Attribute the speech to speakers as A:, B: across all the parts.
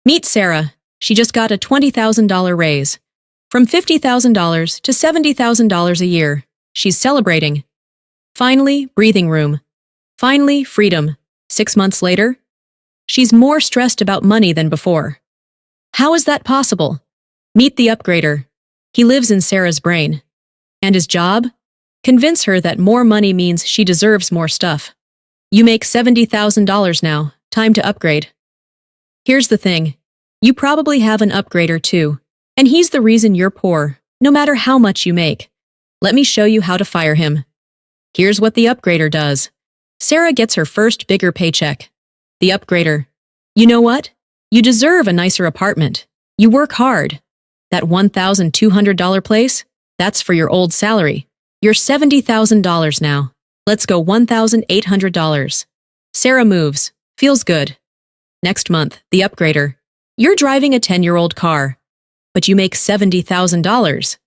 A: Meet Sarah. She just got a $20,000 raise. From $50,000 to $70,000 a year. She's celebrating. Finally, breathing room. Finally, freedom. 6 months later, she's more stressed about money than before. How is that possible? Meet the upgrader. He lives in Sarah's brain. And his job? Convince her that more money means she deserves more stuff. You make $70,000 now. Time to upgrade. Here's the thing. You probably have an upgrader too. And he's the reason you're poor, no matter how much you make. Let me show you how to fire him. Here's what the upgrader does. Sarah gets her first bigger paycheck. The upgrader. You know what? You deserve a nicer apartment. You work hard. That $1,200 place? That's for your old salary. You're $70,000 now. Let's go $1,800. Sarah moves. Feels good. Next month, the upgrader. You're driving a 10-year-old car. But you make $70,000.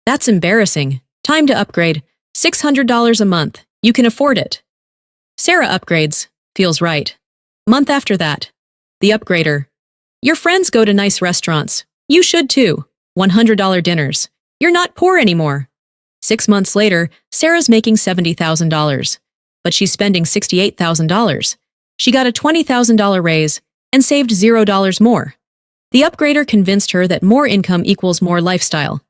A: That's embarrassing. Time to upgrade. $600 a month. You can afford it. Sarah upgrades. Feels right. Month after that. The upgrader. Your friends go to nice restaurants. You should too. $100 dinners. You're not poor anymore. 6 months later, Sarah's making $70,000. But she's spending $68,000. She got a $20,000 raise and saved $0 more. The upgrader convinced her that more income equals more lifestyle.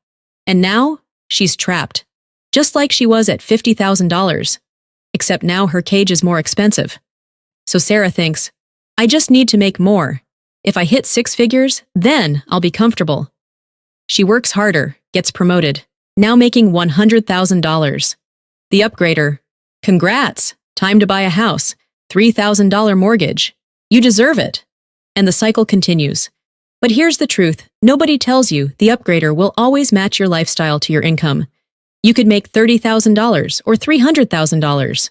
A: And now, she's trapped. Just like she was at $50,000. Except now her cage is more expensive. So Sarah thinks, I just need to make more. If I hit 6 figures, then I'll be comfortable. She works harder, gets promoted, now making $100,000. The upgrader. Congrats! Time to buy a house. $3,000 mortgage. You deserve it. And the cycle continues. But here's the truth. Nobody tells you the upgrader will always match your lifestyle to your income. You could make $30,000 or $300,000.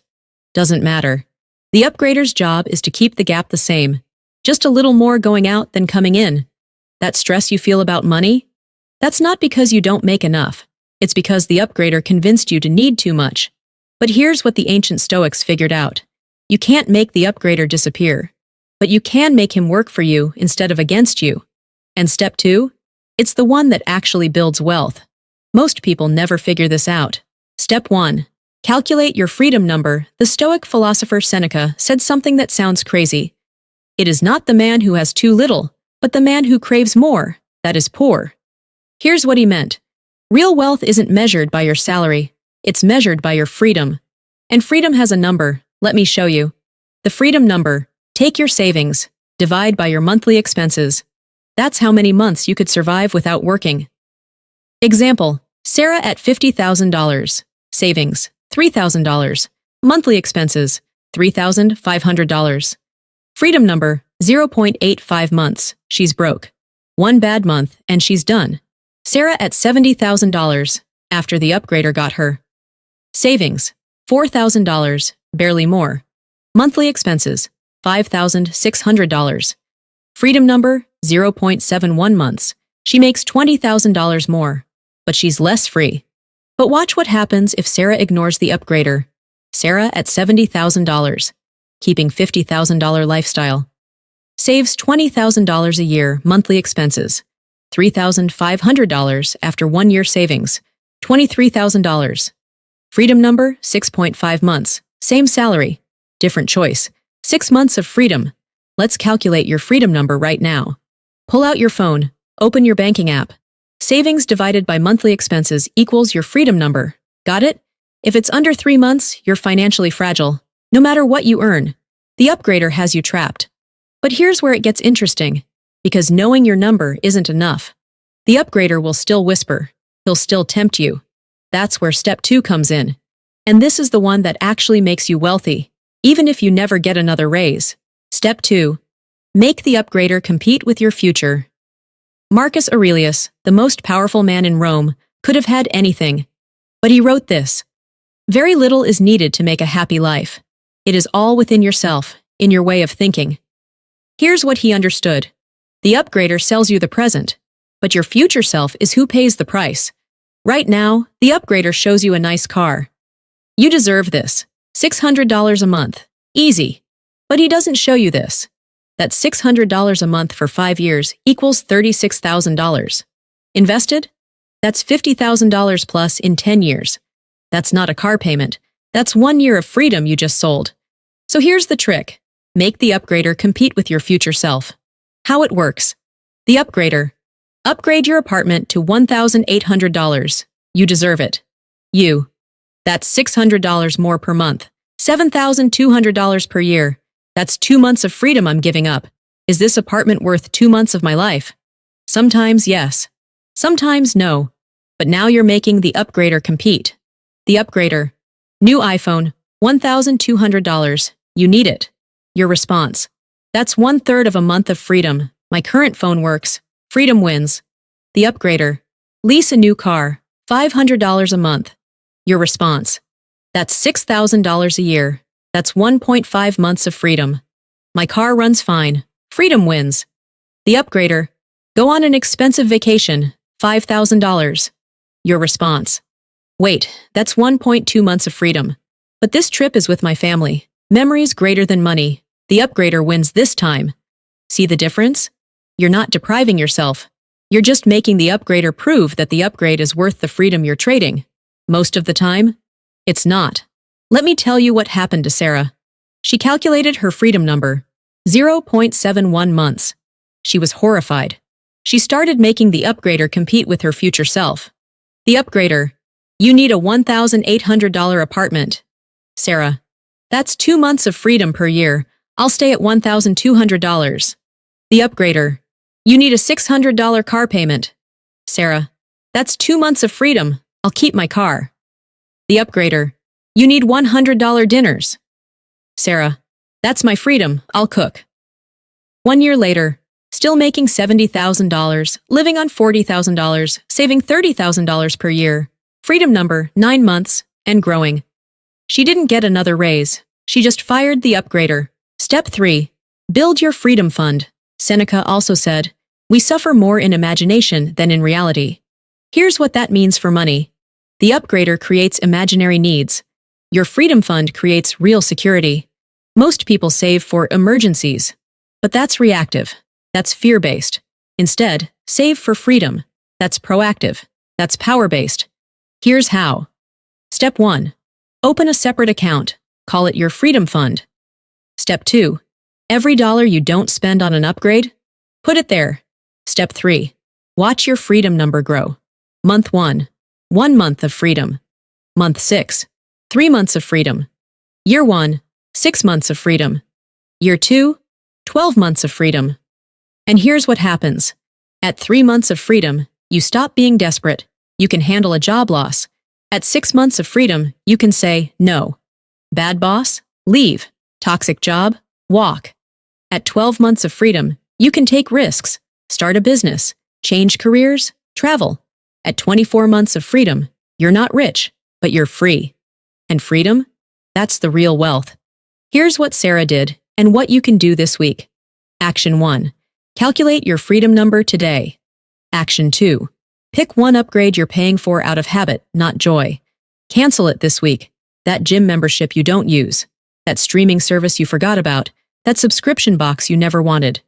A: Doesn't matter. The upgrader's job is to keep the gap the same. Just a little more going out than coming in. That stress you feel about money? That's not because you don't make enough. It's because the upgrader convinced you to need too much. But here's what the ancient Stoics figured out. You can't make the upgrader disappear. But you can make him work for you instead of against you. And step 2? It's the one that actually builds wealth. Most people never figure this out. Step 1. Calculate your freedom number. The Stoic philosopher Seneca said something that sounds crazy. It is not the man who has too little, but the man who craves more, that is poor. Here's what he meant. Real wealth isn't measured by your salary. It's measured by your freedom. And freedom has a number. Let me show you. The freedom number. Take your savings. Divide by your monthly expenses. That's how many months you could survive without working. Example. Sarah at $50,000. Savings, $3,000. Monthly expenses, $3,500. Freedom number, 0.85 months. She's broke. 1 bad month, and she's done. Sarah at $70,000, after the upgrader got her. Savings, $4,000, barely more. Monthly expenses, $5,600. Freedom number, 0.71 months. She makes $20,000 more, but she's less free. But watch what happens if Sarah ignores the upgrader. Sarah at $70,000, keeping $50,000 lifestyle. Saves $20,000 a year monthly expenses, $3,500 after 1 year savings, $23,000. Freedom number, 6.5 months. Same salary, different choice. 6 months of freedom. Let's calculate your freedom number right now. Pull out your phone, open your banking app. Savings divided by monthly expenses equals your freedom number. Got it? If it's under 3 months, you're financially fragile. No matter what you earn, the upgrader has you trapped. But here's where it gets interesting. Because knowing your number isn't enough. The upgrader will still whisper. He'll still tempt you. That's where step 2 comes in. And this is the one that actually makes you wealthy, even if you never get another raise. Step 2. Make the upgrader compete with your future. Marcus Aurelius, the most powerful man in Rome, could have had anything. But he wrote this. Very little is needed to make a happy life. It is all within yourself, in your way of thinking. Here's what he understood. The upgrader sells you the present, but your future self is who pays the price. Right now, the upgrader shows you a nice car. You deserve this. $600 a month. Easy. But he doesn't show you this. That's $600 a month for 5 years equals $36,000. Invested? That's $50,000 plus in 10 years. That's not a car payment. That's 1 year of freedom you just sold. So here's the trick. Make the upgrader compete with your future self. How it works. The upgrader. Upgrade your apartment to $1,800. You deserve it. You. That's $600 more per month. $7,200 per year. That's 2 months of freedom I'm giving up. Is this apartment worth 2 months of my life? Sometimes yes. Sometimes no. But now you're making the upgrader compete. The upgrader. New iPhone, $1,200. You need it. Your response. That's 1/3 of a month of freedom. My current phone works. Freedom wins. The upgrader. Lease a new car, $500 a month. Your response. That's $6,000 a year. That's 1.5 months of freedom. My car runs fine. Freedom wins. The upgrader. Go on an expensive vacation, $5,000. Your response. Wait, that's 1.2 months of freedom. But this trip is with my family. Memories greater than money. The upgrader wins this time. See the difference? You're not depriving yourself. You're just making the upgrader prove that the upgrade is worth the freedom you're trading. Most of the time, it's not. Let me tell you what happened to Sarah. She calculated her freedom number, 0.71 months. She was horrified. She started making the upgrader compete with her future self. The upgrader. You need a $1,800 apartment. Sarah. That's 2 months of freedom per year. I'll stay at $1,200. The upgrader. You need a $600 car payment. Sarah. That's 2 months of freedom. I'll keep my car. The upgrader. You need $100 dinners. Sarah. That's my freedom. I'll cook. 1 year later, still making $70,000, living on $40,000, saving $30,000 per year. Freedom number, 9 months, and growing. She didn't get another raise. She just fired the upgrader. Step 3. Build your freedom fund. Seneca also said, we suffer more in imagination than in reality. Here's what that means for money. The upgrader creates imaginary needs. Your freedom fund creates real security. Most people save for emergencies. But that's reactive. That's fear-based. Instead, save for freedom. That's proactive. That's power-based. Here's how. Step 1. Open a separate account. Call it your freedom fund. Step 2. Every dollar you don't spend on an upgrade, put it there. Step 3. Watch your freedom number grow. Month 1. 1 month of freedom. Month 6. 3 months of freedom. Year 1. 6 months of freedom. Year 2. 12 months of freedom. And here's what happens. At 3 months of freedom, you stop being desperate. You can handle a job loss. At 6 months of freedom, you can say no. Bad boss? Leave. Toxic job? Walk. At 12 months of freedom, you can take risks, start a business, change careers, travel. At 24 months of freedom, you're not rich, but you're free. And freedom? That's the real wealth. Here's what Sarah did and what you can do this week. Action 1. Calculate your freedom number today. Action 2. Pick one upgrade you're paying for out of habit, not joy. Cancel it this week. That gym membership you don't use. That streaming service you forgot about. That subscription box you never wanted.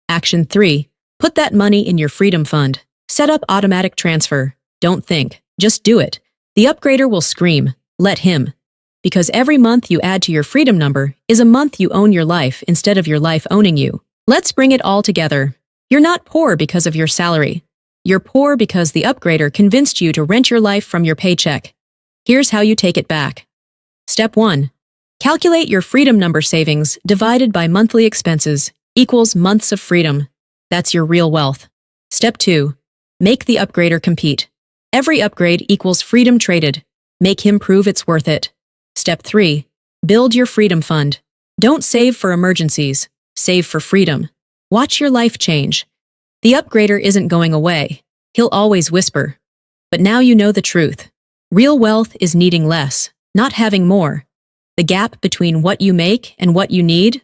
A: Action 3. Put that money in your freedom fund. Set up automatic transfer. Don't think. Just do it. The upgrader will scream, let him. Because every month you add to your freedom number is a month you own your life instead of your life owning you. Let's bring it all together. You're not poor because of your salary. You're poor because the upgrader convinced you to rent your life from your paycheck. Here's how you take it back. Step 1. Calculate your freedom number savings divided by monthly expenses equals months of freedom. That's your real wealth. Step 2. Make the upgrader compete. Every upgrade equals freedom traded. Make him prove it's worth it. Step 3. Build your freedom fund. Don't save for emergencies. Save for freedom. Watch your life change. The upgrader isn't going away. He'll always whisper. But now you know the truth. Real wealth is needing less, not having more. The gap between what you make and what you need?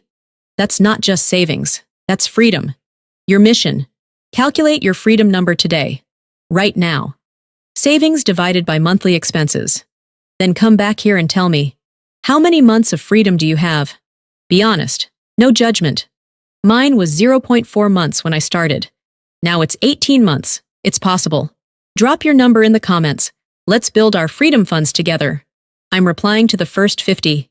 A: That's not just savings. That's freedom. Your mission. Calculate your freedom number today. Right now. Savings divided by monthly expenses. Then come back here and tell me, how many months of freedom do you have? Be honest. No judgment. Mine was zero point 0.4 months when I started. Now it's 18 months. It's possible. Drop your number in the comments. Let's build our freedom funds together. I'm replying to the first 50.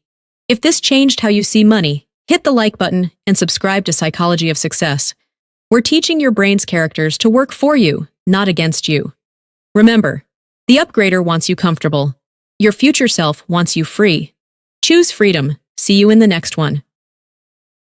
A: If this changed how you see money, hit the like button and subscribe to Psychology of Success. We're teaching your brain's characters to work for you, not against you. Remember, the upgrader wants you comfortable. Your future self wants you free. Choose freedom. See you in the next one.